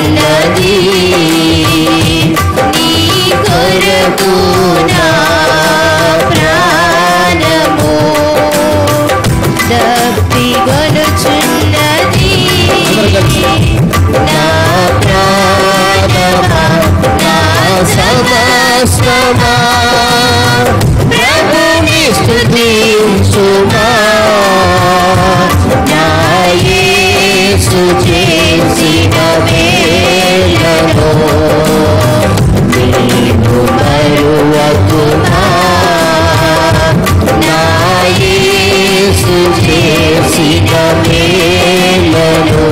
కొనుచున్నది నీ కొరకు నా ప్రాణము దప్పి కొనుచున్నది నా ప్రాణమా నా సమస్తమా ప్రభుని స్తుతించుమా నా యేసు చేసిన మేలను నీవు మరువకుమా నా యేసు చేసిన మేలను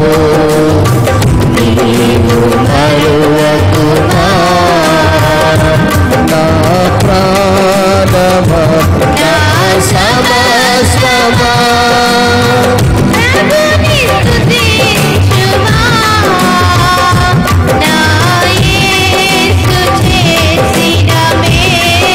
నీవు మరువకుమా నా ప్రాణమా నా సమస్తమా ప్రభుని స్తుతించుమా నా యేసు చేసిన మేలను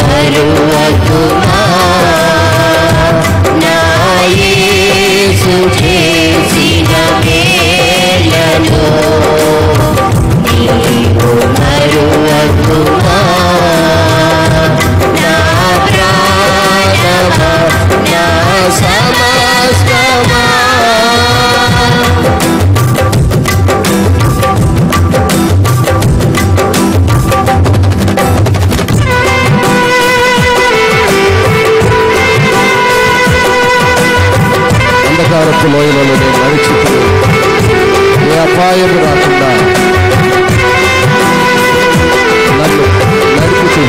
మరువకుమా లోయలలో నేను నడుచుతూ ఏ అపాయం రాకుండా నన్ను నడుపుతుంది.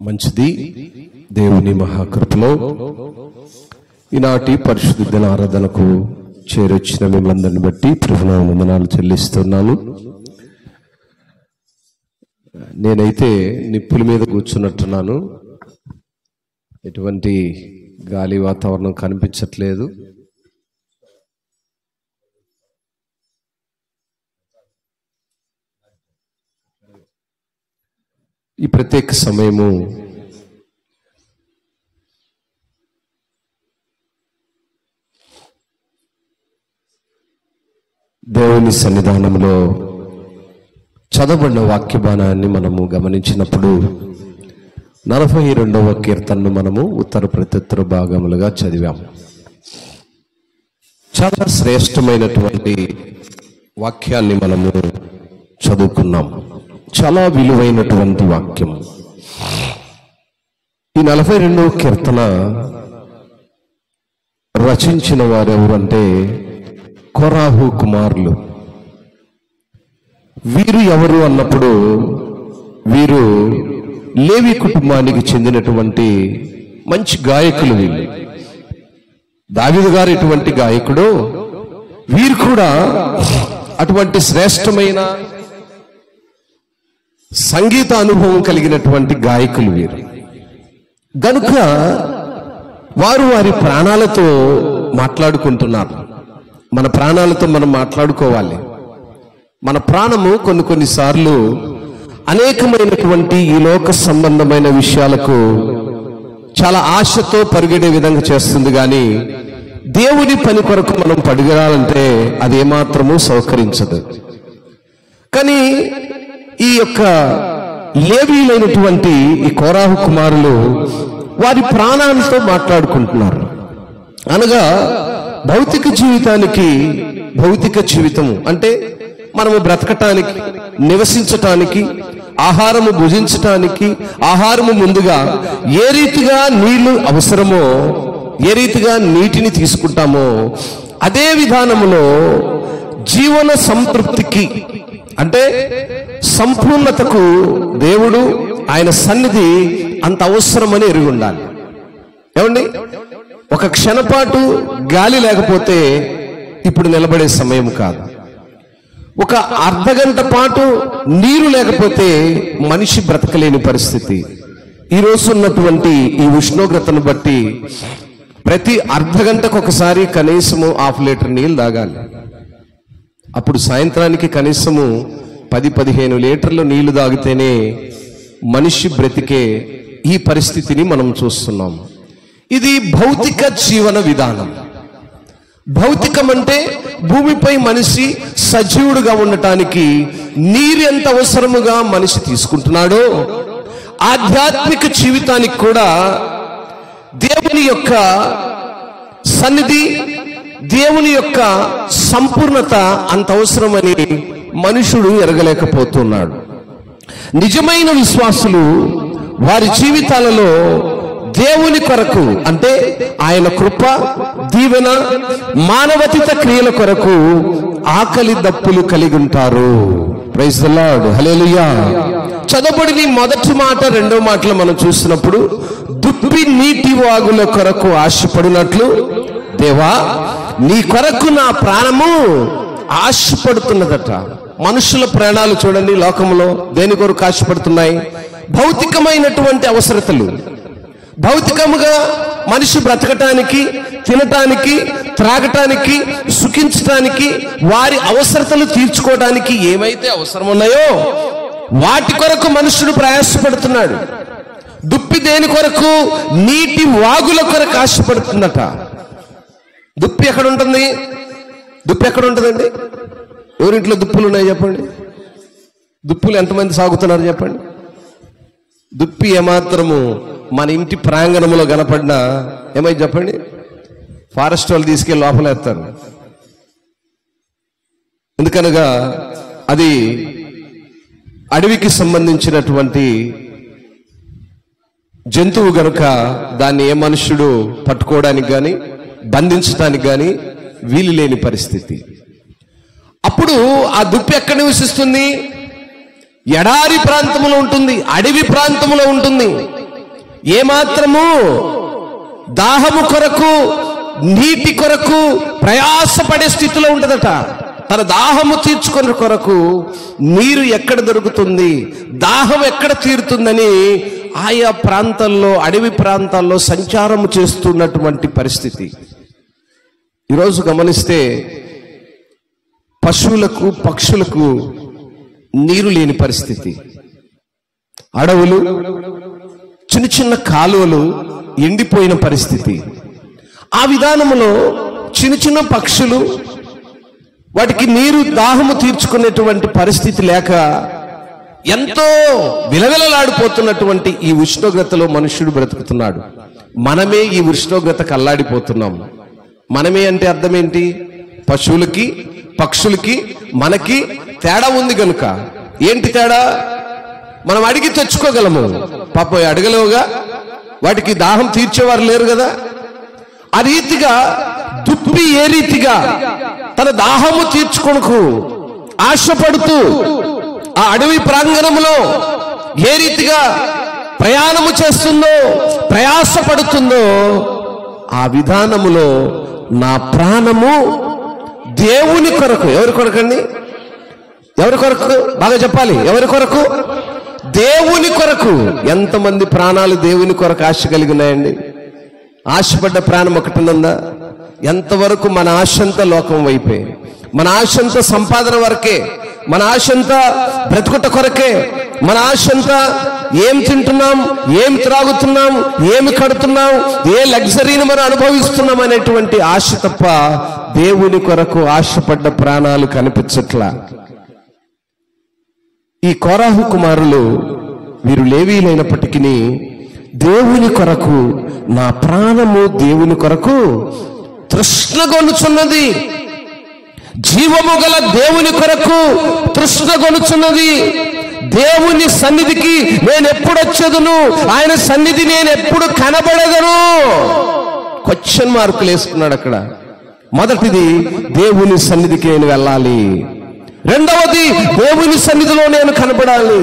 మంచిది. దేవుని మహాకృపలో ఈనాటి పరిశుద్ధ దిన ఆరాధనకు చేరొచ్చిన మిమ్మల్ని బట్టి వందనాలు చెల్లిస్తున్నాను. నేనైతే నిప్పుల మీద కూర్చున్నట్టున్నాను. ఎటువంటి గాలి వాతావరణం కనిపించట్లేదు. ఈ ప్రత్యేక సమయము దేవుని సన్నిధానంలో చదవబడిన వాక్యబాణాన్ని మనము గమనించినప్పుడు 42వ కీర్తనను మనము ఉత్తర ప్రత్యుత్తర భాగములుగా చదివాము. చాలా శ్రేష్టమైనటువంటి వాక్యాన్ని మనము చదువుకున్నాం. చాలా విలువైనటువంటి వాక్యం. ఈ 42వ కీర్తన రచించిన వారెవరు అంటే కోరాహు కుమారులు. వీరు ఎవరు అన్నప్పుడు వీరు లేవి కుటుంబానికి చెందినటువంటి మంచి గాయకులు. వీళ్ళు దావీదు గారు ఎటువంటి గాయకుడు, వీరు కూడా అటువంటి శ్రేష్టమైన సంగీత అనుభవం కలిగినటువంటి గాయకులు వీరు. గనుక వారు వారి ప్రాణాలతో మాట్లాడుకుంటున్నారు. మన ప్రాణాలతో మనం మాట్లాడుకోవాలి. మన ప్రాణము కొన్నిసార్లు అనేకమైనటువంటి ఈ లోక సంబంధమైన విషయాలకు చాలా ఆశతో పరిగెడే విధంగా చేస్తుంది. కానీ దేవుని పని కొరకు మనం పడిగరాలంటే అది ఏమాత్రము సౌకరించదు. కానీ ఈ యొక్క లేవీలైనటువంటి ఈ కోరాహు కుమారులు వారి ప్రాణాలతో మాట్లాడుకుంటున్నారు. అనగా భౌతిక జీవితానికి, భౌతిక జీవితము అంటే మనము బ్రతకటానికి, నివసించటానికి, ఆహారము భుజించటానికి, ఆహారము ముందుగా ఏ రీతిగా నీళ్లు అవసరమో, ఏ రీతిగా నీటిని తీసుకుంటామో అదే విధానములో జీవన సంతృప్తికి అంటే సంపూర్ణతకు దేవుడు ఆయన సన్నిధి అంత అవసరమని ఎరిగి ఉండాలి. ఏమండి, ఒక క్షణపాటు గాలి లేకపోతే ఇప్పుడు నిలబడే సమయం కాదు. ఒక అర్ధగంట పాటు నీరు లేకపోతే మనిషి బ్రతకలేని పరిస్థితి. ఈరోజు ఉన్నటువంటి ఈ ఉష్ణోగ్రతను బట్టి ప్రతి అర్ధగంటకు ఒకసారి కనీసము 1/2 లీటర్ నీళ్ళు తాగాలి. అప్పుడు సాయంత్రానికి కనీసము 10-15 లీటర్లు నీళ్లు తాగితేనే మనిషి బ్రతికే ఈ పరిస్థితిని మనం చూస్తున్నాం. ఇది భౌతిక జీవన విధానం. భౌతికం అంటే భూమిపై మనిషి సజీవుడుగా ఉండటానికి నీరు ఎంత అవసరముగా మనిషి తీసుకుంటున్నాడో, ఆధ్యాత్మిక జీవితానికి కూడా దేవుని యొక్క సన్నిధి, దేవుని యొక్క సంపూర్ణత అంత అవసరమని మనుషుడు ఎరగలేకపోతున్నాడు. నిజమైన విశ్వాసులు వారి జీవితాలలో దేవుని కొరకు అంటే ఆయన కృప, దీవెన, మానవతిత క్రియల కొరకు ఆకలి దప్పులు కలిగి ఉంటారు. ప్రైజ్ ది లార్డ్, హల్లెలూయా. చదవబడిన మొదటి మాట, రెండో మాటలు మనం చూసినప్పుడు దుప్పి నీటి వాగుల కొరకు ఆశపడినట్లు దేవా నీ కొరకు నా ప్రాణము ఆశపడుతున్నదట. మనుషుల ప్రాణాలు చూడండి, లోకంలో దేని కొరకు ఆశపడుతున్నాయి? భౌతికమైనటువంటి అవసరతలు. భౌతికముగా మనిషి బ్రతకటానికి, తినటానికి, త్రాగటానికి, సుఖించటానికి, వారి అవసరతలు తీర్చుకోవడానికి ఏమైతే అవసరం ఉన్నాయో వాటి కొరకు మనుషుడు ప్రయాసపడుతున్నాడు. దుప్పి దేని కొరకు? నీటి వాగుల కొరకు ఆశపడుతుందట. దుప్పి ఎక్కడ ఉంటుంది? దుప్పి ఎక్కడ ఉంటుందండి? ఎవరింట్లో దుప్పులు ఉన్నాయి చెప్పండి? దుప్పులు ఎంతమంది సాగుతున్నారు చెప్పండి? దుప్పి ఏమాత్రము మన ఇంటి ప్రాంగణంలో కనపడినా ఏమైంది చెప్పండి? ఫారెస్ట్ వాళ్ళు తీసుకెళ్ళి లోపలేస్తారు. ఎందుకనగా అది అడవికి సంబంధించినటువంటి జంతువు గనుక దాన్ని ఏ మనుష్యుడు పట్టుకోవడానికి కానీ బంధించడానికి కానీ వీలు లేని పరిస్థితి. అప్పుడు ఆ దుప్పి ఎక్కడ నివసిస్తుంది? ఎడారి ప్రాంతంలో ఉంటుంది, అడవి ప్రాంతంలో ఉంటుంది. ఏమాత్రము దాహము కొరకు, నీటి కొరకు ప్రయాసపడే స్థితిలో ఉంటదట. తన దాహము తీర్చుకునే కొరకు నీరు ఎక్కడ దొరుకుతుంది, దాహం ఎక్కడ తీరుతుందని ఆయా ప్రాంతాల్లో, అడవి ప్రాంతాల్లో సంచారము చేస్తున్నటువంటి పరిస్థితి. ఈరోజు గమనిస్తే పశువులకు, పక్షులకు నీరు లేని పరిస్థితి. అడవులు, చిన్న చిన్న కాలువలు ఎండిపోయిన పరిస్థితి. ఆ విధానంలో చిన్న చిన్న పక్షులు వాటికి నీరు, దాహము తీర్చుకునేటువంటి పరిస్థితి లేక ఎంతో విలవిలలాడిపోతున్నటువంటి ఈ ఉష్ణోగ్రతలో మనుష్యుడు బ్రతుకుతున్నాడు. మనమే ఈ ఉష్ణోగ్రతకు అల్లాడిపోతున్నాం. మనమే అంటే అర్థం ఏంటి? పశువులకి, పక్షులకి, మనకి తేడా ఉంది కనుక. ఏంటి తేడా? మనం అడిగి తెచ్చుకోగలము, పాపం అడగలేవుగా, వాటికి దాహం తీర్చేవారు లేరు కదా. ఆ రీతిగా దుప్పి ఏ రీతిగా తన దాహము తీర్చుకొనకు ఆశపడుతూ ఆ అడవి ప్రాంగణంలో ఏ రీతిగా ప్రయాణము చేస్తుందో, ప్రయాసపడుతుందో, ఆ విధానములో నా ప్రాణము దేవుని కొరకు. ఎవరి కొరకండి? ఎవరి కొరకు? బాగా చెప్పాలి. ఎవరి కొరకు? దేవుని కొరకు. ఎంతమంది ప్రాణాలు దేవుని కొరకు ఆశ కలిగినాయండి? ఆశపడ్డ ప్రాణం ఒకటి ఉందా? ఎంతవరకు మన ఆశంతా లోకం వైపే, మన ఆశంతా సంపాదన వరకే, మన ఆశంతా బ్రతుకుట కొరకే, మన ఆశంతా ఏం తింటున్నాం, ఏం త్రాగుతున్నాం, ఏమి కడుతున్నాం, ఏ లగ్జరీని మనం అనుభవిస్తున్నాం అనేటువంటి ఆశ తప్ప దేవుని కొరకు ఆశపడ్డ ప్రాణాలు కనిపించట్లా. ఈ కోరాహు కుమారులు వీరు లేవీలైనప్పటికీ దేవుని కొరకు నా ప్రాణము దేవుని కొరకు తృష్ణగొనుచున్నది, జీవము గల దేవుని కొరకు తృష్ణగొనుచున్నది. దేవుని సన్నిధికి నేను ఎప్పుడు వచ్చేదను, ఆయన సన్నిధి నేను ఎప్పుడు కనబడేదను. క్వశ్చన్ మార్కులు వేసుకున్నాడు అక్కడ. మొదటిది, దేవుని సన్నిధికి నేను వెళ్ళాలి. రెండవది, దేవుని సన్నిధిలో నేను కనబడాలి.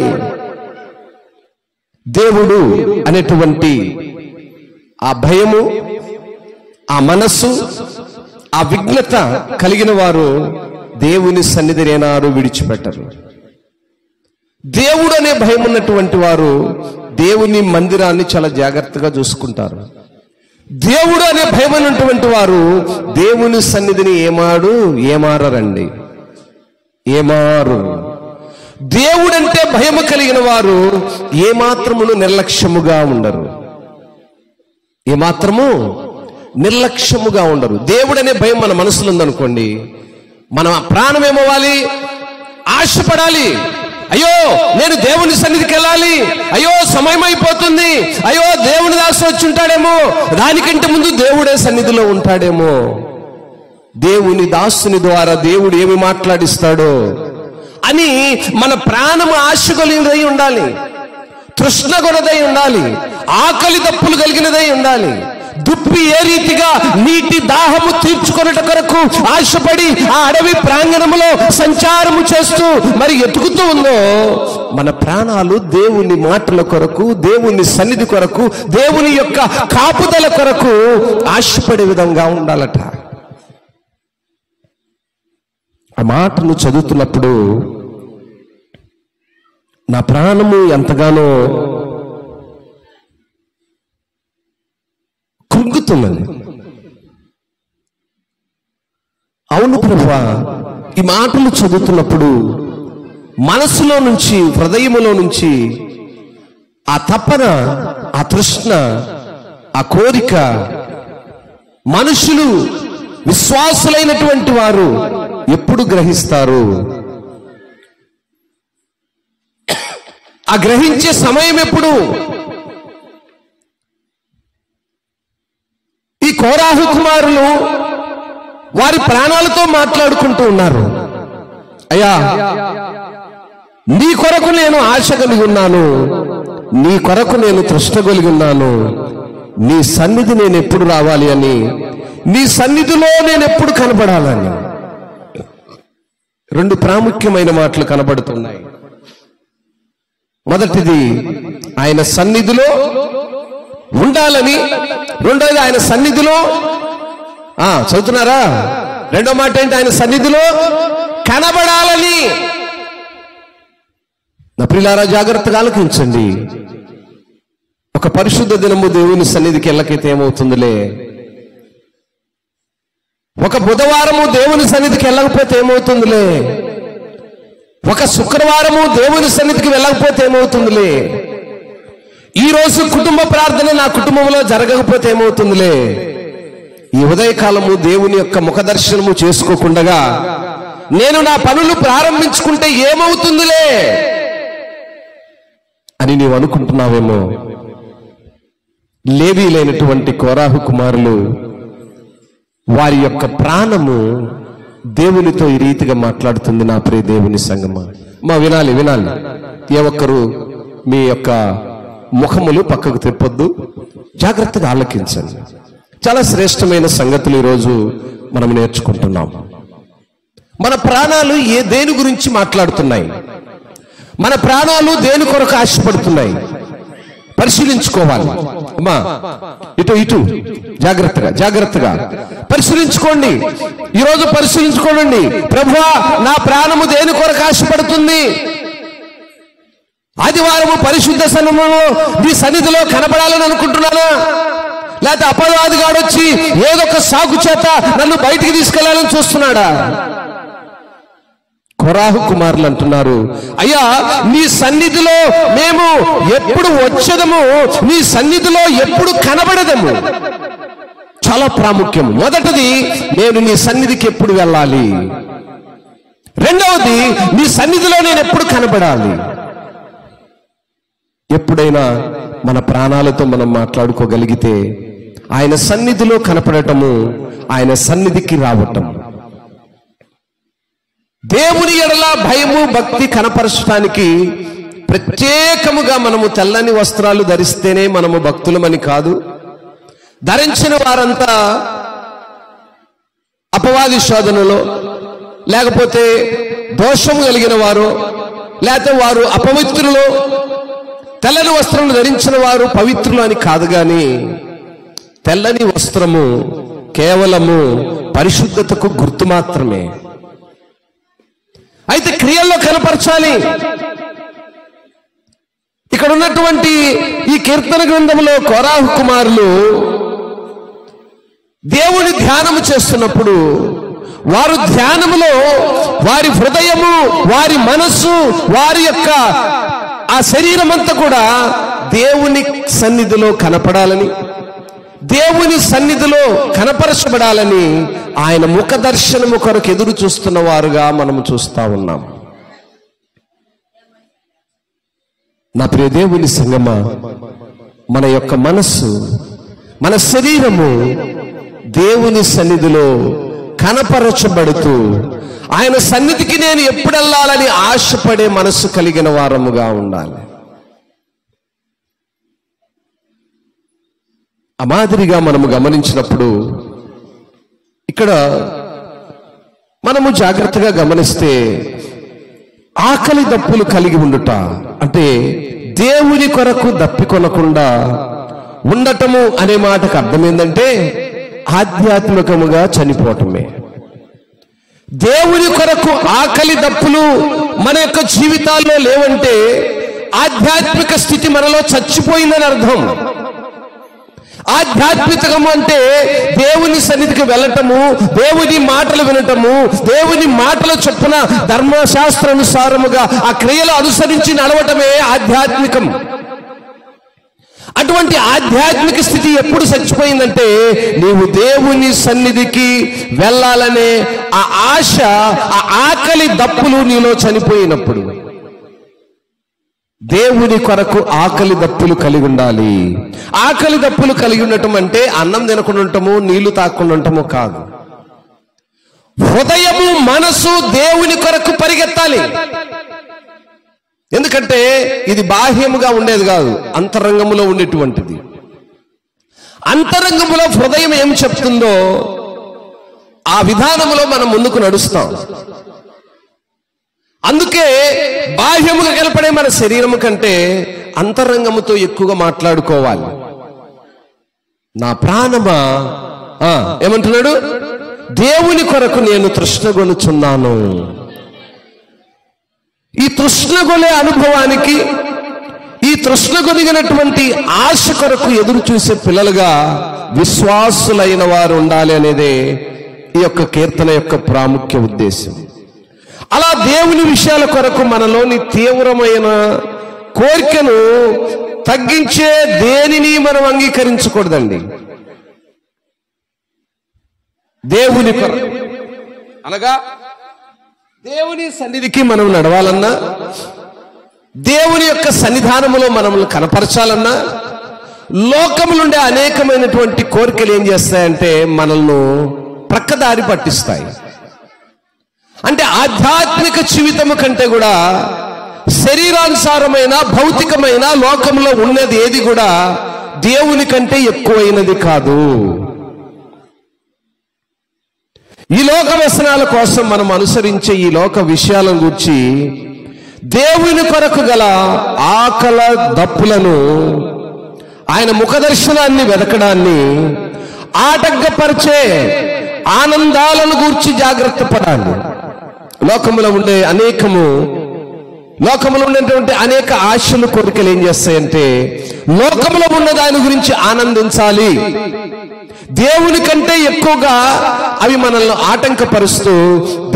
దేవుడు అనేటువంటి ఆ భయము, ఆ మనస్సు, ఆ విఘ్నత కలిగిన వారు దేవుని సన్నిధిని ఏనాడు విడిచిపెట్టరు. దేవుడు అనే భయం ఉన్నటువంటి వారు దేవుని మందిరాన్ని చాలా జాగ్రత్తగా చూసుకుంటారు. దేవుడు అనే భయం ఉన్నటువంటి వారు దేవుని సన్నిధిని ఏమారండి, ఏమారు. దేవుడంటే భయము కలిగిన వారు ఏమాత్రమును నిర్లక్ష్యముగా ఉండరు, ఏమాత్రము నిర్లక్ష్యముగా ఉండరు. దేవుడనే భయం మన మనసులో ఉందనుకోండి, మన ప్రాణం ఏమవ్వాలి? ఆశపడాలి. అయ్యో నేను దేవుని సన్నిధికి వెళ్ళాలి, అయ్యో సమయం అయిపోతుంది, అయ్యో దేవుని దాసు వచ్చి ఉంటాడేమో, దానికంటే ముందు దేవుడే సన్నిధిలో ఉంటాడేమో. దేవుని దాసుని ద్వారా దేవుడు ఏమి మాట్లాడిస్తాడో అని మన ప్రాణము ఆశ కలిగినదై ఉండాలి, తృష్ణ కొనదై ఉండాలి, ఆకలి దప్పులు కలిగినదై ఉండాలి. దుప్పి ఏ రీతిగా నీటి దాహము తీర్చుకొనుట కొరకు ఆశపడి ఆ అడవి ప్రాంగణములో సంచారము చేస్తూ మరి ఎతుకుతూ ఉందో, మన ప్రాణాలు దేవుని మాటల కొరకు, దేవుని సన్నిధి కొరకు, దేవుని యొక్క కాపుదల కొరకు ఆశపడే విధంగా ఉండాలట. ఆ మాటను చదువుతున్నప్పుడు నా ప్రాణము ఎంతగానో కృంగుతున్నది. అవును ప్రభువా, ఈ మాటలు చదువుతున్నప్పుడు మనసులో నుంచి, హృదయములో నుంచి ఆ తపన, ఆ తృష్ణ, ఆ కోరిక మనుషులు, విశ్వాసులైనటువంటి వారు ఎప్పుడు గ్రహిస్తారు? ఆ గ్రహించే సమయం ఎప్పుడు? ఈ కోరాహు కుమారులు వారి ప్రాణాలతో మాట్లాడుకుంటూ ఉన్నారు. అయ్యా, నీ కొరకు నేను ఆశ కలిగి ఉన్నాను, నీ కొరకు నేను తృష్ణ కలిగి ఉన్నాను, నీ సన్నిధి నేను ఎప్పుడు రావాలి అని, నీ సన్నిధిలో నేను ఎప్పుడు కనబడాలని. రెండు ప్రాముఖ్యమైన మాటలు కనబడుతున్నాయి. మొదటిది, ఆయన సన్నిధిలో ఉండాలని, రెండోది ఆయన సన్నిధిలో చదువుతున్నారా? రెండో మాట ఏంటి? ఆయన సన్నిధిలో కనబడాలని. నా ప్రియులారా, జాగ్రత్తగా ఆలకించండి. ఒక పరిశుద్ధ దినము దేవుని సన్నిధికి వెళ్ళకైతే ఏమవుతుందిలే, ఒక బుధవారము దేవుని సన్నిధికి వెళ్ళకపోతే ఏమవుతుందిలే, ఒక శుక్రవారము దేవుని సన్నిధికి వెళ్ళకపోతే ఏమవుతుందిలే, ఈరోజు కుటుంబ ప్రార్థన నా కుటుంబంలో జరగకపోతే ఏమవుతుందిలే, ఈ ఉదయకాలము దేవుని యొక్క ముఖ దర్శనము చేసుకోకుండా నేను నా పనులు ప్రారంభించుకుంటే ఏమవుతుందిలే అని నీవు అనుకుంటున్నావేమో. లేవీలైనటువంటి కోరాహు కుమారులు వారి యొక్క ప్రాణము దేవునితో ఈ రీతిగా మాట్లాడుతుంది. నా ప్రియ దేవుని సంగమా, వినాలి. ఏ ఒక్కరు మీ యొక్క ముఖములు పక్కకు తిప్పొద్దు, జాగ్రత్తగా ఆలకించండి. చాలా శ్రేష్టమైన సంగతులు ఈరోజు మనం నేర్చుకుంటున్నాం. మన ప్రాణాలు దేని గురించి మాట్లాడుతున్నాయి? మన ప్రాణాలు దేని కొరకు ఆశపడుతున్నాయి? పరిశీలించుకోవాలి. అమ్మా, ఇటు జాగ్రత్తగా పరిశీలించుకోండి. ఈరోజు పరిశీలించుకోండి. ప్రభువా, నా ప్రాణము దేని కొరకు ఆశపడుతుంది? ఆదివారము పరిశుద్ధ సన్నిధిలో నీ సన్నిధిలో కనబడాలని అనుకుంటున్నానా? లేకపోతే అపవాదిగాడు వచ్చి ఏదొక సాగు చేత నన్ను బయటికి తీసుకెళ్లాలని చూస్తున్నాడా? కోరాహు కుమారులు అంటున్నారు, అయ్యా, నీ సన్నిధిలో మేము ఎప్పుడు వచ్చదము, నీ సన్నిధిలో ఎప్పుడు కనబడదము. చాలా ప్రాముఖ్యం. మొదటిది, నేను నీ సన్నిధికి ఎప్పుడు వెళ్ళాలి. రెండవది, నీ సన్నిధిలో నేను ఎప్పుడు కనబడాలి. ఎప్పుడైనా మన ప్రాణాలతో మనం మాట్లాడుకోగలిగితే ఆయన సన్నిధిలో కనపడటము, ఆయన సన్నిధికి రావటం. దేవుని ఎడల భయము భక్తి కనపరచడానికి ప్రత్యేకముగా మనము తెల్లని వస్త్రాలు ధరిస్తేనే మనము భక్తులమని కాదు. ధరించిన వారంతా అపవాది శోధనలో, లేకపోతే దోషము కలిగిన వారు, లేకపోతే వారు అపవిత్రులు, తెల్లని వస్త్రములు ధరించిన వారు పవిత్రులు అని కాదు. గాని తెల్లని వస్త్రము కేవలము పరిశుద్ధతకు గుర్తు మాత్రమే. అయితే క్రియల్లో కనపరచాలి. ఇక్కడ ఉన్నటువంటి ఈ కీర్తన గ్రంథంలో కోరాహు కుమారులు దేవుని ధ్యానము చేస్తున్నప్పుడు వారు ధ్యానములో వారి హృదయము, వారి మనస్సు, వారి యొక్క ఆ శరీరం అంతా కూడా దేవుని సన్నిధిలో కనపడాలని, దేవుని సన్నిధిలో కనపరచబడాలని ఆయన ముఖ దర్శనము కొరకు ఎదురు చూస్తున్న వారుగా మనము చూస్తా ఉన్నాం. నా ప్రియ దేవుని సంగమా, మన యొక్క మనస్సు, మన శరీరము దేవుని సన్నిధిలో కనపరచబడుతూ ఆయన సన్నిధికి నేను ఎప్పుడు వెళ్ళాలని ఆశపడే మనస్సు కలిగిన వారముగా ఉండాలి. ఆ మాదిరిగా మనము గమనించినప్పుడు ఇక్కడ మనము జాగ్రత్తగా గమనిస్తే ఆకలి దప్పులు కలిగి ఉండుట అంటే దేవుని కొరకు దప్పికొనకుండా ఉండటము అనే మాటకు అర్థం ఏంటంటే ఆధ్యాత్మికముగా చనిపోవటమే. దేవుని కొరకు ఆకలి దప్పులు మన యొక్క జీవితాల్లో లేవంటే ఆధ్యాత్మిక స్థితి మనలో చచ్చిపోయిందని అర్థం. ఆధ్యాత్మికము అంటే దేవుని సన్నిధికి వెళ్ళటము, దేవుని మాటలు వినటము, దేవుని మాటల చొప్పున ధర్మశాస్త్రానుసారముగా ఆ క్రియలు అనుసరించి నడవటమే ఆధ్యాత్మికం. అటువంటి ఆధ్యాత్మిక స్థితి ఎప్పుడు చచ్చిపోయిందంటే నీవు దేవుని సన్నిధికి వెళ్ళాలనే ఆ ఆశ, ఆ ఆకలి దప్పులు నీలో చనిపోయినప్పుడు. దేవుని కొరకు ఆకలి దప్పులు కలిగి ఉండాలి. ఆకలి దప్పులు కలిగి ఉండటం అంటే అన్నం తినకుండా ఉండటము, నీళ్లు తాకుండా ఉండటము కాదు. హృదయము, మనసు దేవుని కొరకు పరిగెత్తాలి. ఎందుకంటే ఇది బాహ్యముగా ఉండేది కాదు, అంతరంగములో ఉండేటువంటిది. అంతరంగములో హృదయం ఏం చెప్తుందో ఆ విధానములో మనం ముందుకు నడుస్తాం. అందుకే బాహ్యముగా కనపడే మన శరీరము కంటే అంతరంగముతో ఎక్కువగా మాట్లాడుకోవాలి. నా ప్రాణమా ఏమంటున్నాడు? దేవుని కొరకు నేను తృష్ణగొనుచున్నాను. ఈ తృష్ణగొనే అనుభవానికి, ఈ తృష్ణగొనిగినటువంటి ఆశ కొరకు ఎదురు చూసే పిల్లలుగా విశ్వాసులైన వారు ఉండాలి అనేదే ఈ యొక్క కీర్తన యొక్క ప్రాముఖ్య ఉద్దేశం. అలా దేవుని విషయాల కొరకు మనలోని తీవ్రమైన కోరికను తగ్గించే దేనిని మనం అంగీకరించకూడదండి. దేవుని కొరకు అనగా దేవుని సన్నిధికి మనం నడవాలన్నా, దేవుని యొక్క సన్నిధానములో మనల్ని కనపరచాలన్నా, లోకములుండే అనేకమైనటువంటి కోరికలు ఏం చేస్తాయంటే మనల్ని ప్రక్కదారి పట్టిస్తాయి. అంటే ఆధ్యాత్మిక జీవితము కంటే కూడా శరీరానుసారమైన భౌతికమైన లోకంలో ఉన్నది ఏది కూడా దేవుని కంటే ఎక్కువైనది కాదు. ఈ లోక వ్యసనాల కోసం మనం అనుసరించే ఈ లోక విషయాలను గురించి దేవుని కొరకు గల ఆకల దప్పులను, ఆయన ముఖదర్శనాన్ని వెతకడాన్ని, ఆటంకపరిచే ఆనందాలను గూర్చి జాగ్రత్త పడాలి. లోకములో ఉండేటువంటి అనేక ఆశలు, కోరికలు ఏం చేస్తాయంటే లోకములో ఉన్న దాని గురించి ఆనందించాలి. దేవుని కంటే ఎక్కువగా అవి మనల్ని ఆటంకపరుస్తూ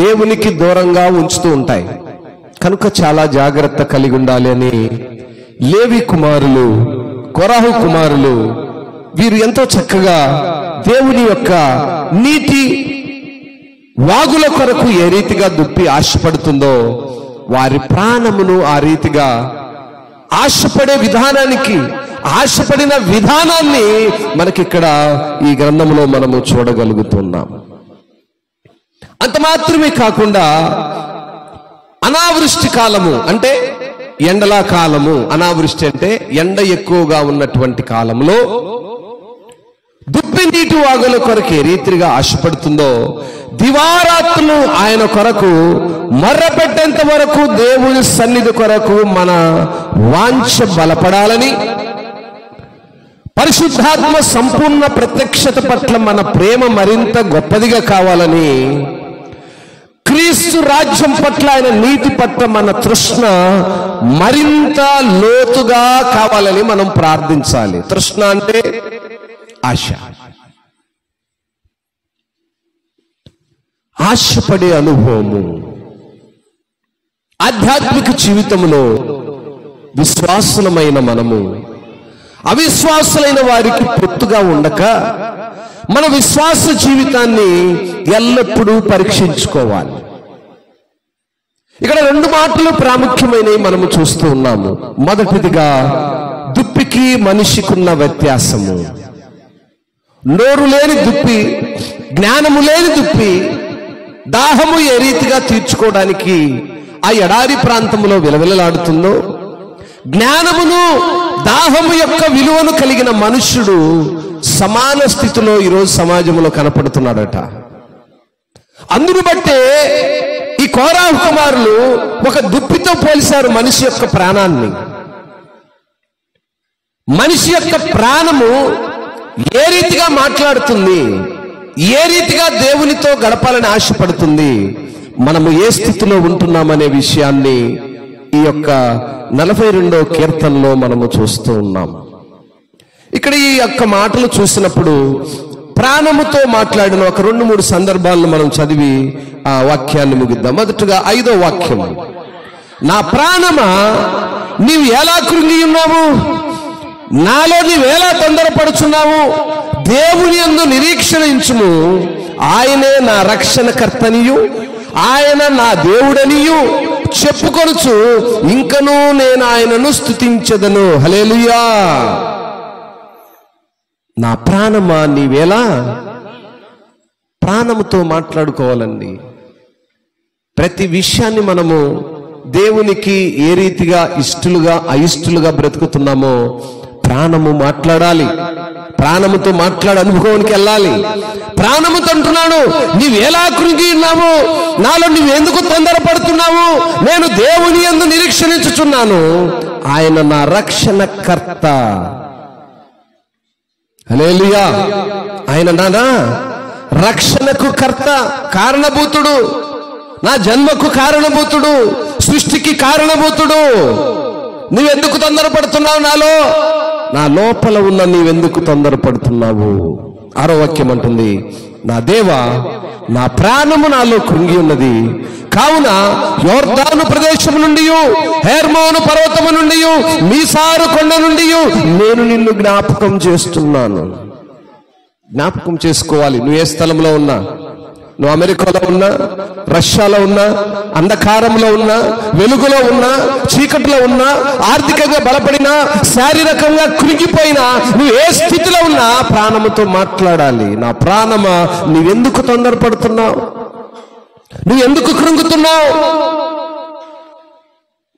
దేవునికి దూరంగా ఉంచుతూ ఉంటాయి. కనుక చాలా జాగ్రత్త కలిగి ఉండాలి అని లేవి కుమారులు, కొరాహు కుమారులు వీరు ఎంతో చక్కగా దేవుని యొక్క నీటి వాగుల కొరకు ఏ రీతిగా దుప్పి ఆశపడుతుందో వారి ప్రాణమును ఆ రీతిగా ఆశపడే విధానానికి, ఆశపడిన విధానాన్ని మనకిక్కడ ఈ గ్రంథంలో మనము చూడగలుగుతున్నాం. అంత మాత్రమే కాకుండా అనావృష్టి కాలము అంటే ఎండలా కాలము, అనావృష్టి అంటే ఎండ ఎక్కువగా ఉన్నటువంటి కాలంలో దుప్పి నీటి వాగుల కొరకు ఏ రీతిగా ఆశపడుతుందో, దివారాత్రులు ఆయన కొరకు మర్రపెట్టేంత వరకు దేవుని సన్నిధి కొరకు మన వాంఛ బలపడాలని, పరిశుద్ధాత్మ సంపూర్ణ ప్రత్యక్షత పట్ల మన ప్రేమ మరింత గొప్పదిగా కావాలని, క్రీస్తు రాజ్యం పట్ల, ఆయన నీతి పట్ల మన తృష్ణ మరింత లోతుగా కావాలని మనం ప్రార్థించాలి. తృష్ణ అంటే ఆశ, ఆశపడే అనుభవము. ఆధ్యాత్మిక జీవితంలో విశ్వాసులమైన మనము అవిశ్వాసులైన వారికి పొత్తుగా ఉండక మన విశ్వాస జీవితాన్ని ఎల్లప్పుడూ పరీక్షించుకోవాలి. ఇక్కడ రెండు మాటలు ప్రాముఖ్యమైనవి మనము చూస్తూ ఉన్నాము. మొదటిదిగా దుప్పికి మనిషికున్న వ్యత్యాసము. నోరు లేని దుప్పి, జ్ఞానము లేని దుప్పి దాహము ఏ రీతిగా తీర్చుకోవడానికి ఆ ఎడారి ప్రాంతంలో విలవిలలాడుతుందో, జ్ఞానమును దాహము యొక్క విలువను కలిగిన మనుష్యుడు సమాన స్థితిలో ఈరోజు సమాజంలో కనపడుతున్నాడట. అందును బట్టే ఈ కోరాహు కుమారులు ఒక దుప్పితో పోల్చారు మనిషి యొక్క ప్రాణాన్ని. మనిషి యొక్క ప్రాణము ఏ రీతిగా మాట్లాడుతుంది, ఏ రీతిగా దేవునితో గడపాలని ఆశపడుతుంది, మనము ఏ స్థితిలో ఉంటున్నామనే విషయాన్ని ఈ యొక్క 42వ కీర్తనలో మనము చూస్తూ ఉన్నాం. ఇక్కడ ఈ యొక్క మాటలు చూసినప్పుడు ప్రాణముతో మాట్లాడిన ఒక 2-3 సందర్భాలను మనం చదివి ఆ వాక్యాన్ని ముగిద్దాం. మొదటగా 5వ వాక్యం, నా ప్రాణమా నీవు ఎలా కృంగి ఉన్నావు, నాలో నీవేలా తొందరపడుచున్నావు, దేవుని యందు నిరీక్షణ ఉంచుము, ఆయనే నా రక్షణకర్తనియు ఆయన నా దేవుడనియు చెప్పుకొనుచు ఇంకనూ నేను ఆయనను స్తుతించెదను. హల్లెలూయా. నా ప్రాణమా నీవేలా, ప్రాణముతో మాట్లాడుకోవాలండి. ప్రతి విషయాన్ని మనము దేవునికి ఏ రీతిగా ఇష్టలుగా అయిష్టలుగా బ్రతుకుతున్నామో ప్రాణము మాట్లాడాలి. ప్రాణముతో మాట్లాడే అనుభవానికి వెళ్ళాలి. ప్రాణముతో అంటున్నాడు, నీవేలా కృంగి ఉన్నావు, నాలో నువ్వెందుకు తొందరపడుతున్నావు, నేను దేవుని యందు నిరీక్షించుచున్నాను, ఆయన నా రక్షణకర్త. హల్లెలూయా. ఆయన నానా రక్షణకు కర్త, కారణభూతుడు, నా జన్మకు కారణభూతుడు, సృష్టికి కారణభూతుడు. నువ్వెందుకు తొందరపడుతున్నావు? నా లోపల ఉన్న నీవెందుకు తొందరపడుతున్నావు? 6వ వాక్యం అంటుంది, నా దేవా, నా ప్రాణము నాలో కృంగి ఉన్నది, కావున యోర్దాను ప్రదేశము నుండి, హెర్మోను పర్వతము నుండి, మీసారు కొండ నుండి నేను నిన్ను జ్ఞాపకం చేస్తున్నాను. జ్ఞాపకం చేసుకోవాలి. నువ్వు ఏ స్థలంలో ఉన్నా, నువ్వు అమెరికాలో ఉన్నా, రష్యాలో ఉన్నా, అంధకారంలో ఉన్నా, వెలుగులో ఉన్నా, చీకటిలో ఉన్నా, ఆర్థికంగా బలపడినా, శారీరకంగా కృంగిపోయినా, నువ్వు ఏ స్థితిలో ఉన్నా ప్రాణముతో మాట్లాడాలి. నా ప్రాణమా, నువ్వెందుకు తొందరపడుతున్నావు? నువ్వెందుకు కృంగుతున్నావు?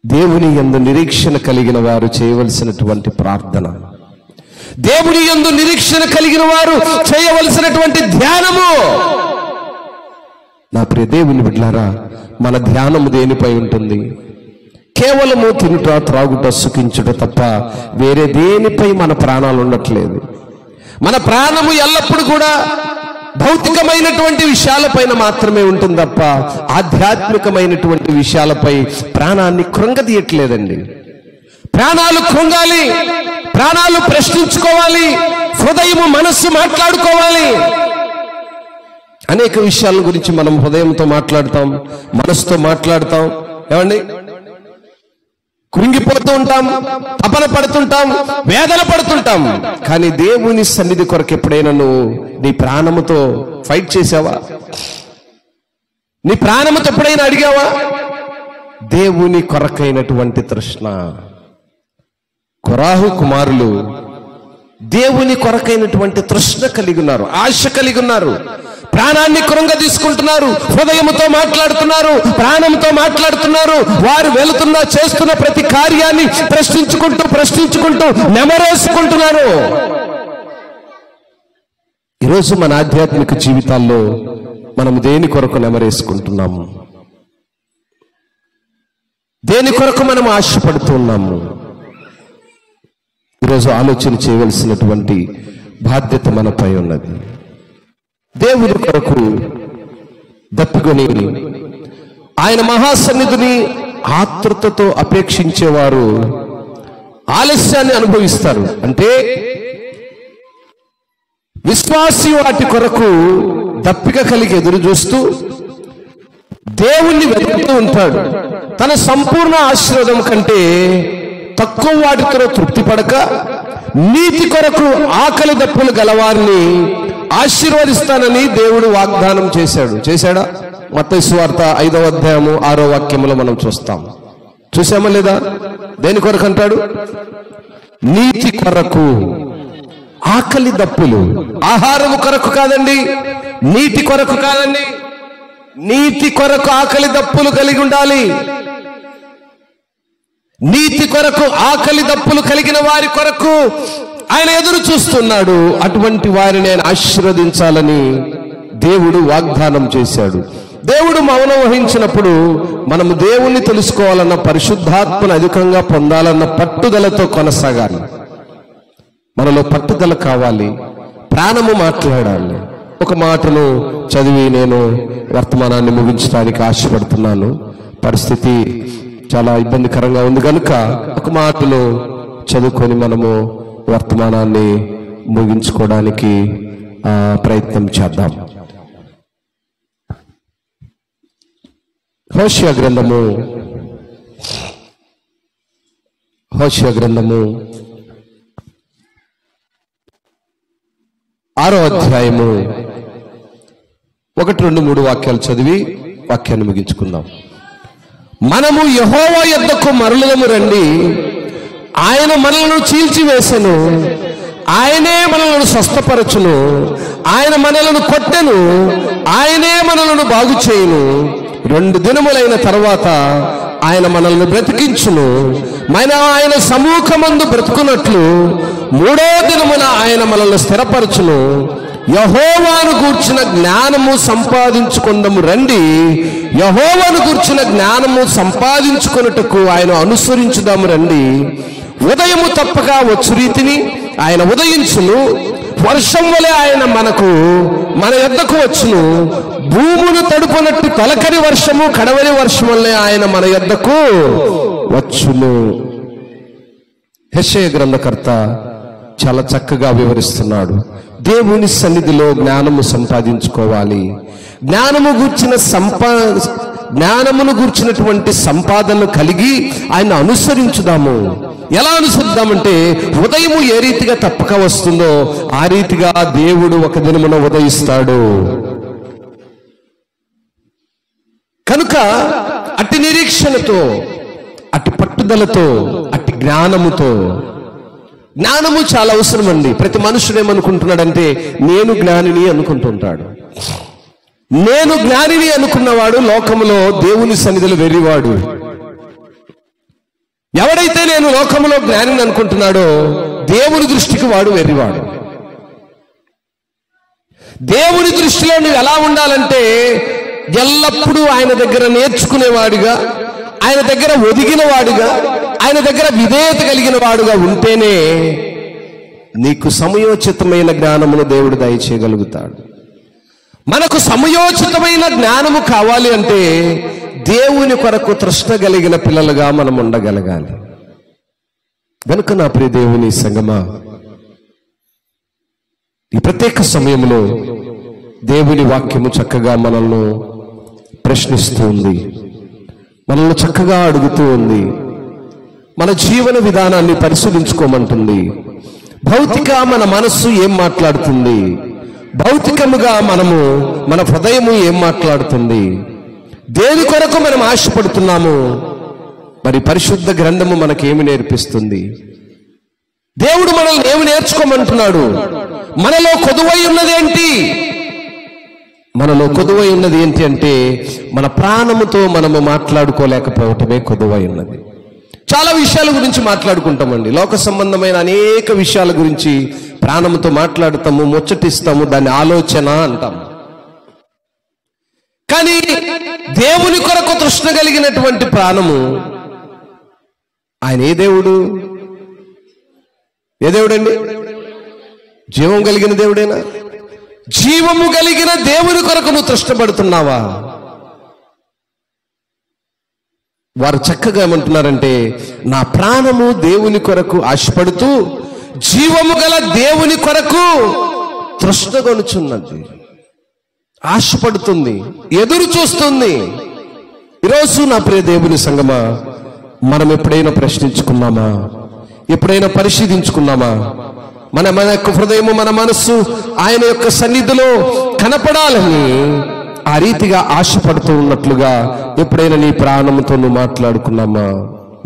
దేవుని యందు నిరీక్షణ కలిగిన వారు చేయవలసినటువంటి ప్రార్థన, దేవుని యందు నిరీక్షణ కలిగిన వారు చేయవలసినటువంటి ధ్యానము. నా ప్రియ దేవుని బిడ్డలారా, మన ధ్యానము దేనిపై ఉంటుంది? కేవలము తినుట, త్రాగుట, సుఖించుట తప్ప వేరే దేనిపై మన ప్రాణాలు ఉండట్లేదు. మన ప్రాణము ఎల్లప్పుడూ కూడా భౌతికమైనటువంటి విషయాలపైన మాత్రమే ఉంటుంది తప్ప ఆధ్యాత్మికమైనటువంటి విషయాలపై ప్రాణాన్ని కృంగదీయట్లేదండి. ప్రాణాలు కృంగాలి, ప్రాణాలు ప్రశ్నించుకోవాలి, హృదయము మనస్సు మాట్లాడుకోవాలి. అనేక విషయాల గురించి మనం హృదయంతో మాట్లాడతాం, మనసుతో మాట్లాడతాం. ఏమండి, కృంగిపోతూ ఉంటాం, తపన పడుతుంటాం, వేదన పడుతుంటాం. కానీ దేవుని సన్నిధి కొరకు ఎప్పుడైనా నువ్వు నీ ప్రాణముతో ఫైట్ చేసావా? నీ ప్రాణముతో ఎప్పుడైనా అడిగావా? దేవుని కొరకైనటువంటి తృష్ణ. కొరాహు కుమారులు దేవుని కొరకైనటువంటి తృష్ణ కలిగి ఉన్నారు, ఆశ కలిగి ఉన్నారు. ప్రాణాన్ని కృంగ తీసుకుంటున్నారు, హృదయముతో మాట్లాడుతున్నారు, ప్రాణంతో మాట్లాడుతున్నారు. వారు వెళుతున్నా, చేస్తున్న ప్రతి కార్యాన్ని ప్రశ్నించుకుంటూ నెమరేసుకుంటున్నారు. ఈరోజు మన ఆధ్యాత్మిక జీవితాల్లో మనం దేని కొరకు నెమరేసుకుంటున్నాము? దేని కొరకు మనం ఆశపడుతూ ఉన్నాము? ఈరోజు ఆలోచన చేయవలసినటువంటి బాధ్యత మనపై ఉన్నది. దేవుని కొరకు దప్పుకొని ఆయన మహాసన్నిధిని ఆతృతతో అపేక్షించేవారు ఆలస్యాన్ని అనుభవిస్తారు. అంటే విశ్వాసి వాటి కొరకు దప్పిక కలిగి ఎదురు చూస్తూ దేవుణ్ణి వెతుకుతూ ఉంటాడు. తన సంపూర్ణ ఆశీర్వాదం కంటే తక్కువ వాటితో తృప్తి పడక నీతి కొరకు ఆకలి దప్పులు గలవారిని ఆశీర్వదిస్తానని దేవుడు వాగ్దానం చేశాడా? మత్తయి సువార్త 5వ అధ్యాయము 6వ వాక్యములో మనం చూసామా లేదా? దేని కొరకు అంటాడు? నీతి కొరకు ఆకలి దప్పులు. ఆహారము కొరకు కాదండి, నీతి కొరకు కాదండి, నీతి కొరకు ఆకలి దప్పులు కలిగి ఉండాలి. నీతి కొరకు ఆకలి దప్పులు కలిగిన వారి కొరకు ఆయన ఎదురు చూస్తున్నాడు. అటువంటి వారిని ఆయన ఆశీర్వదించాలని దేవుడు వాగ్దానం చేశాడు. దేవుడు మౌనం వహించినప్పుడు మనము దేవుణ్ణి తెలుసుకోవాలన్న, పరిశుద్ధాత్మను అధికంగా పొందాలన్న పట్టుదలతో కొనసాగాలి. మనలో పట్టుదల కావాలి, ప్రాణము మాట్లాడాలి. ఒక మాటను చదివి నేను వర్తమానాన్ని ముగించడానికి ఆశపడుతున్నాను. పరిస్థితి చాలా ఇబ్బందికరంగా ఉంది కనుక ఒక మాటను చదువుకొని మనము వర్తమానాన్ని ముగించుకోవడానికి ప్రయత్నం చేద్దాం. హోషేయ గ్రంథము 6వ అధ్యాయము 1, 2, 3 వాక్యాలు చదివి వాక్యాన్ని ముగించుకుందాం. మనము యెహోవా యొద్దకు మరలుదము రండి, ఆయన మనలను చీల్చివేసెను, ఆయనే మనలను స్వస్థపరచును, ఆయన మనలను కొట్టెను, ఆయనే మనలను బాగు చేయును. 2 దినములైన తర్వాత ఆయన మనల్ని బ్రతికించును. ఆయన సముఖమందు బ్రతుకున్నట్లు 3వ దినమున ఆయన మనల్ని స్థిరపరచును. యెహోవాను గూర్చిన జ్ఞానము సంపాదించుకుందాము రండి, యెహోవాను గూర్చిన జ్ఞానము సంపాదించుకొనుటకు ఆయన అనుసరించుదాము రండి. ఉదయము తప్పక వచ్చు రీతిని ఆయన ఉదయించును, వర్షం వలె ఆయన మన యొద్దకు వచ్చును. భూమును తడుపునట్టు తొలకరి వర్షము కడవరి వర్షం వల్లే ఆయన మన యొద్దకు వచ్చును. యెషయా గ్రంథకర్త చాలా చక్కగా వివరిస్తున్నాడు. దేవుని సన్నిధిలో జ్ఞానము సంపాదించుకోవాలి. జ్ఞానమును గూర్చినటువంటి సంపాదన కలిగి ఆయన అనుసరించుదాము. ఎలా అనుసరిద్దామంటే, ఉదయము ఏ రీతిగా తప్పక వస్తుందో ఆ రీతిగా దేవుడు ఒక దినమున ఉదయిస్తాడు. కనుక అట్టి నిరీక్షణతో, అట్టి పట్టుదలతో, అట్టి జ్ఞానముతో. జ్ఞానము చాలా అవసరం అండి. ప్రతి మనుషుడు ఏమనుకుంటున్నాడంటే, నేను జ్ఞానిని అనుకుంటుంటాడు. నేను జ్ఞానిని అనుకున్నవాడు లోకములో దేవుని సన్నిధిలో వెర్రివాడు. ఎవడైతే నేను లోకములో జ్ఞానిని అనుకుంటున్నాడో దేవుని దృష్టికి వాడు వెర్రివాడు. దేవుని దృష్టిలో నువ్వు ఎలా ఉండాలంటే, ఎల్లప్పుడూ ఆయన దగ్గర నేర్చుకునేవాడుగా, ఆయన దగ్గర ఒదిగిన వాడుగా, ఆయన దగ్గర విధేయత కలిగిన వాడుగా ఉంటేనే నీకు సమయోచితమైన జ్ఞానమును దేవుడు దయచేయగలుగుతాడు. మనకు సమయోచితమైన జ్ఞానము కావాలి అంటే దేవుని కొరకు తృష్ణ కలిగిన పిల్లలుగా మనం ఉండగలగాలి. గనుక నా ప్రియ దేవుని సంగమా, ఈ ప్రత్యేక సమయంలో దేవుని వాక్యము చక్కగా మనల్ని ప్రశ్నిస్తూ ఉంది, మనల్ని చక్కగా అడుగుతూ ఉంది, మన జీవన విధానాన్ని పరిశీలించుకోమంటుంది. భౌతిక మన మనస్సు ఏం మాట్లాడుతుంది, భౌతికముగా మన హృదయము ఏం మాట్లాడుతుంది, దేని కొరకు మనం ఆశపడుతున్నాము, మరి పరిశుద్ధ గ్రంథము మనకేమి నేర్పిస్తుంది, దేవుడు మనల్ని ఏమి నేర్చుకోమంటున్నాడు, మనలో కొదువై ఉన్నదేంటి? మనలో కొదువై ఉన్నది ఏంటి అంటే, మన ప్రాణముతో మనము మాట్లాడుకోలేకపోవటమే కొదువై ఉన్నది. చాలా విషయాల గురించి మాట్లాడుకుంటామండి. లోక సంబంధమైన అనేక విషయాల గురించి ప్రాణముతో మాట్లాడుతాము, ముచ్చటిస్తాము, దాన్ని ఆలోచన అంటాము. కానీ దేవుని కొరకు తృష్ణ కలిగినటువంటి ప్రాణము, ఆయన ఏ దేవుడు? ఏ దేవుడండి? జీవం కలిగిన దేవుడేనా? జీవము కలిగిన దేవుని కొరకు నువ్వు తృష్ణపడుతున్నావా? వారు చక్కగా ఏమంటున్నారంటే, నా ప్రాణము దేవుని కొరకు ఆశపడుతూ జీవము గల దేవుని కొరకు తృష్ణగొనుచున్నది, ఆశపడుతుంది, ఎదురు చూస్తుంది. ఈరోజు నా ప్రియ దేవుని సంగమా, మనం ఎప్పుడైనా ప్రశ్నించుకున్నామా? ఎప్పుడైనా పరిశీలించుకున్నామా? మన యొక్క హృదయము, మన మనస్సు ఆయన యొక్క సన్నిధిలో కనపడాలని ఆ రీతిగా ఆశపడుతూ ఉన్నట్లుగా ఎప్పుడైనా నీ ప్రాణముతో నువ్వు మాట్లాడుకున్నామా?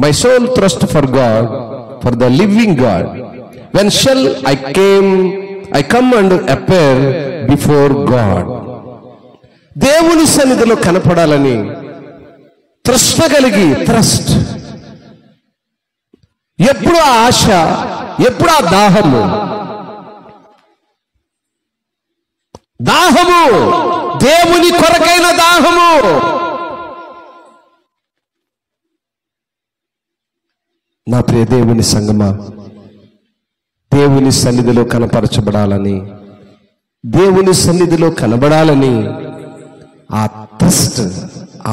My soul thirst for God, for the living God. When shall I come and appear before God. దేవుని సన్నిధిలో కనపడాలని తృష్ణ కలిగి, థ్రస్ట్, ఎప్పుడు ఆ ఆశ, ఎప్పుడు ఆ దాహము, దేవుని కొరకైన దాహము. నా ప్రియ దేవుని సంగమా, దేవుని సన్నిధిలో కనపరచబడాలని, దేవుని సన్నిధిలో కనబడాలని ఆ థర్స్ట్,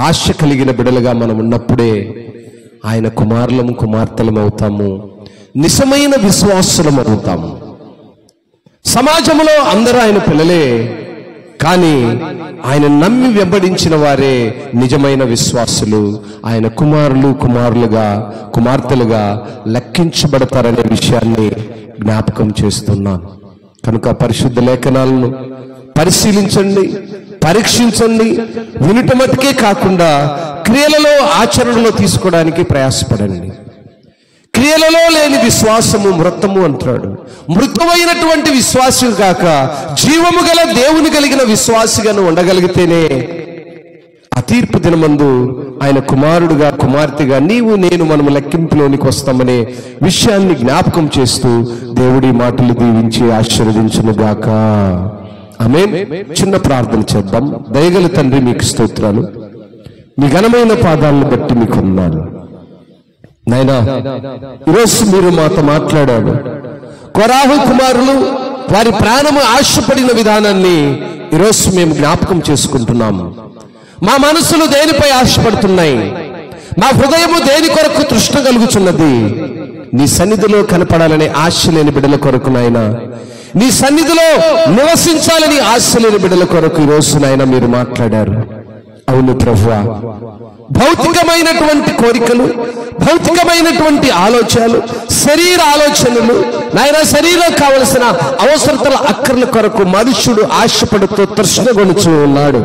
ఆశ కలిగిన బిడలుగా మనం ఉన్నప్పుడే ఆయన కుమారులము, కుమార్తెలం అవుతాము, నిజమైన విశ్వాసులం అవుతాము. సమాజంలో అందరూ ఆయన పిల్లలే, కానీ ఆయన నమ్మి వెంబడించిన వారే నిజమైన విశ్వాసులు, ఆయన కుమారులుగా, కుమార్తెలుగా లెక్కించబడతారనే విషయాన్ని జ్ఞాపకం చేస్తున్నాను. కనుక పరిశుద్ధ లేఖనాలను పరిశీలించండి, పరీక్షించండి. వినుట మటుకే కాకుండా క్రియలలో, ఆచరణలో తీసుకోవడానికి ప్రయాసపడండి. క్రియలలో లేని విశ్వాసము మృతము అంటాడు. మృతమైనటువంటి విశ్వాసి కాక జీవము గల దేవుని కలిగిన విశ్వాసిగా ఉండగలిగితేనే ఆ తీర్పు దినమందు ఆయన కుమారుడుగా, కుమార్తెగా నీవు నేను మనము లెక్కింపులోనికి వస్తామనే విషయాన్ని జ్ఞాపకం చేస్తూ దేవుడి మాటలు దీవించి ఆశీర్వదించునుగాక. ఆమేన్. చిన్న ప్రార్థన చేద్దాం. దయగల తండ్రి, మీకు స్తోత్రాలు. మీ ఘనమైన పాదాలను బట్టి మీకు ఉన్నాను నాయనా. ఈరోజు మీరు మాతో మాట్లాడాడు. కొరాహు కుమారులు వారి ప్రాణము ఆశపడిన విధానాన్ని ఈరోజు మేము జ్ఞాపకం చేసుకుంటున్నాము. మా మనసులు దేనిపై ఆశపడుతున్నాయి? మా హృదయము దేని కొరకు తృష్ణ కలుగుచున్నది? నీ సన్నిధిలో కనపడాలనే ఆశ లేని బిడ్డల కొరకు నాయనా, నీ సన్నిధిలో నివసించాలని ఆశ లేని బిడ్డల కొరకు ఈరోజు నాయన మీరు మాట్లాడారు. అవును ప్రభువా, భౌతికమైనటువంటి కోరికలు, భౌతికమైనటువంటి ఆలోచనలు, శరీర ఆలోచనలు నాయన, శరీరం కావలసిన అవసరతల అక్కర్ల కొరకు మనుష్యుడు ఆశపడుతూ తృష్ణగొనుచూ ఉన్నాడు.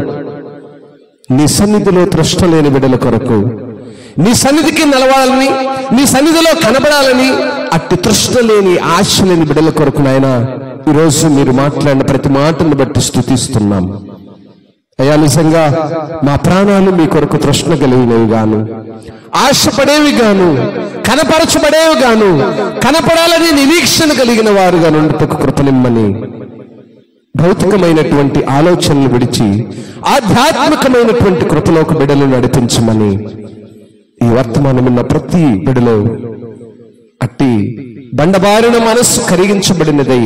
నీ సన్నిధిలో తృష్ణ లేని బిడ్డల కొరకు, నీ సన్నిధికి నిలవాలని, నీ సన్నిధిలో కనబడాలని అట్టి తృష్ణ లేని ఆశ లేని బిడ్డల కొరకు నాయన ఈరోజు మీరు మాట్లాడిన ప్రతి మాటను బట్టి స్తుతిస్తున్నాం అయ్యా. నిజంగా మా ప్రాణాలు మీ కొరకు తృష్ణ కలిగినవి గాను, ఆశపడేవి గాను, కనపరచబడేవి గాను, కనపడాలని నిరీక్షణ కలిగిన వారుగా నుండుటకు కృపనిమ్మని, భౌతికమైనటువంటి ఆలోచనలు విడిచి ఆధ్యాత్మికమైనటువంటి కృపలోకి బిడ్డలు నడిపించమని ఈ వర్తమానం ఉన్న ప్రతి బిడ్డలో అట్టి బండబారిన మనస్సు కరిగించబడినదై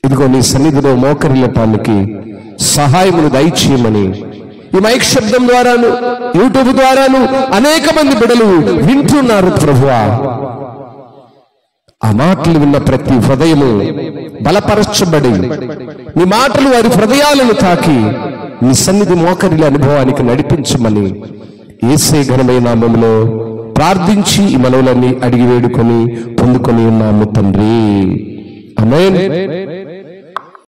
ఇదిగో నీ సన్నిధిలో మోకరిల్లటానికి సహాయమును దయచేయమని ఈ మైక్ శబ్దం ద్వారాను, యూట్యూబ్ ద్వారాను అనేక మంది బిడ్డలు వింటున్నారు ప్రభువా. ఆ మాటలు విన్న ప్రతి హృదయము బలపరచబడి నీ మాటలు వారి హృదయాలను తాకి నీ సన్నిధి మోకరిల అనుభవానికి నడిపించమని యేసే ఘనమైన నామములో ప్రార్థించి ఈ మనవులన్నీ అడిగి వేడుకొని పొందుకొని ఉన్నాము తండ్రి. ఆమేన్.